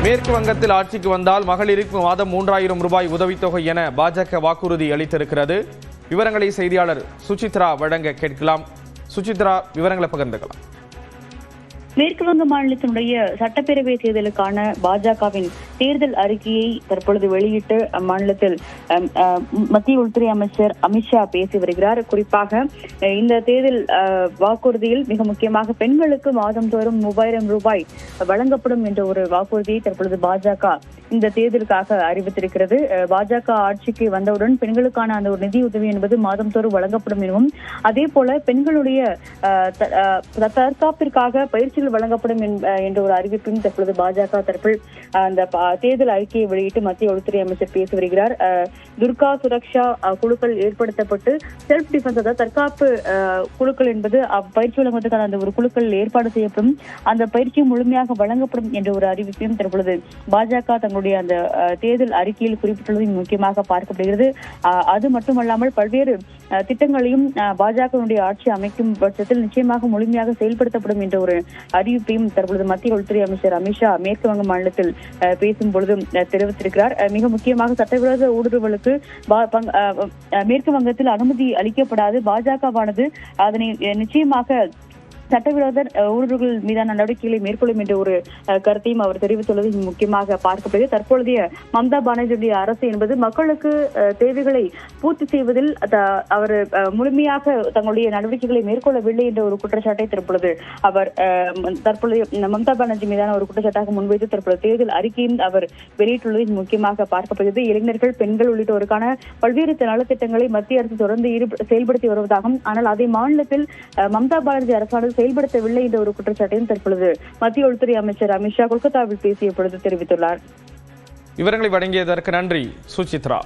மேற்கு வங்கத்தில் ஆட்சிக்கு வந்தால் மகளிருக்கு மாதம் 3000 ரூபாய் உதவித்தொகை என பாஜக வாக்குறுதி அளித்திருக்கிறது. விவரங்களை செய்தியாளர் சுசித்ரா வழங்க கேட்கலாம். சுசித்ரா, விவரங்களை பகிர்ந்துக்கலாம். மேற்கு வங்க மாநிலத்தினுடைய சட்டப்பேரவை தேர்தலுக்கான பாஜகவின் தேர்தல் அறிக்கையை தற்பொழுது வெளியிட்டு அம்மாநிலத்தில் மத்திய உள்துறை அமைச்சர் அமித்ஷா பேசி வருகிறார். குறிப்பாக இந்த தேர்தல் வாக்குறுதியில் மிக முக்கியமாக பெண்களுக்கு மாதந்தோறும் 3000 ரூபாய் வழங்கப்படும் என்ற ஒரு வாக்குறுதியை தற்பொழுது பாஜக இந்த தேர்தலுக்காக அறிவித்திருக்கிறது. பாஜக ஆட்சிக்கு வந்தவுடன் பெண்களுக்கான அந்த ஒரு நிதி உதவி என்பது மாதந்தோறும் வழங்கப்படும் எனவும், அதே போல பெண்களுடைய தற்காப்பிற்காக பயிற்சிகள் வழங்கப்படும் என்ற ஒரு அறிவிப்பையும் தற்பொழுது பாஜக தரப்பில் அந்த தேர்தல் அறிக்கையை வெளியிட்டு மத்திய உள்துறை அமைச்சர் பேசி வருகிறார். துர்கா சுரக்ஷா குழுக்கள் ஏற்படுத்தப்பட்டு செல்ஃப் டிஃபென்ஸ், அதாவது தற்காப்பு குழுக்கள் என்பது பயிற்சி வழங்குவதற்கான அந்த ஒரு குழுக்கள் ஏற்பாடு செய்யப்படும், அந்த பயிற்சி முழுமையாக வழங்கப்படும் என்ற ஒரு அறிவிப்பையும் தற்பொழுது பாஜக தங்களுடைய அந்த தேர்தல் அறிக்கையில் குறிப்பிட்டுள்ளது முக்கியமாக பார்க்கப்படுகிறது. அது மட்டுமல்லாமல் பல்வேறு திட்டங்களையும் பாஜகவினுடைய ஆட்சி அமைக்கும் பட்சத்தில் நிச்சயமாக முழுமையாக செயல்படுத்தப்படும் என்ற ஒரு அறிவிப்பையும் தற்பொழுது மத்திய உள்துறை அமைச்சர் அமித்ஷா மேற்கு வங்க மாநிலத்தில் பேசும் பொழுது தெரிவித்திருக்கிறார். மிக முக்கியமாக சட்டவிரோத ஊடுருவலுக்கு மேற்கு வங்கத்தில் அனுமதி அளிக்கப்படாது, பாஜகவானது அதனை நிச்சயமாக சட்டவிரோத ஊடுருவல் மீதான நடவடிக்கைகளை மேற்கொள்ளும் என்ற ஒரு கருத்தையும் அவர் தெரிவித்துள்ளது முக்கியமாக பார்க்கப்படுகிறது. தற்பொழுதைய மம்தா பானர்ஜியுடைய அரசு என்பது மக்களுக்கு தேவைகளை பூர்த்தி செய்வதில் அவர் முழுமையாக தங்களுடைய நடவடிக்கைகளை மேற்கொள்ளவில்லை என்ற ஒரு குற்றச்சாட்டை தற்பொழுது மம்தா பானர்ஜி மீதான ஒரு குற்றச்சாட்டாக முன்வைத்து தற்பொழுது தேர்தல் அறிக்கையும் அவர் வெளியிட்டுள்ளது முக்கியமாக பார்க்கப்படுகிறது. இளைஞர்கள், பெண்கள் உள்ளிட்டோருக்கான பல்வேறு நலத்திட்டங்களை மத்திய அரசு தொடர்ந்து செயல்படுத்தி வருவதாகவும், ஆனால் அதை மாநிலத்தில் மம்தா பானர்ஜி அரசானது செயல்படுத்தவில்லை என்ற ஒரு குற்றச்சாட்டையும் தற்பொழுது மத்திய உள்துறை அமைச்சர் அமித்ஷா கொல்கத்தாவில் பேசிய பொழுது தெரிவித்துள்ளார். விவரங்களை வழங்கியதற்கு நன்றி சுசித்ரா.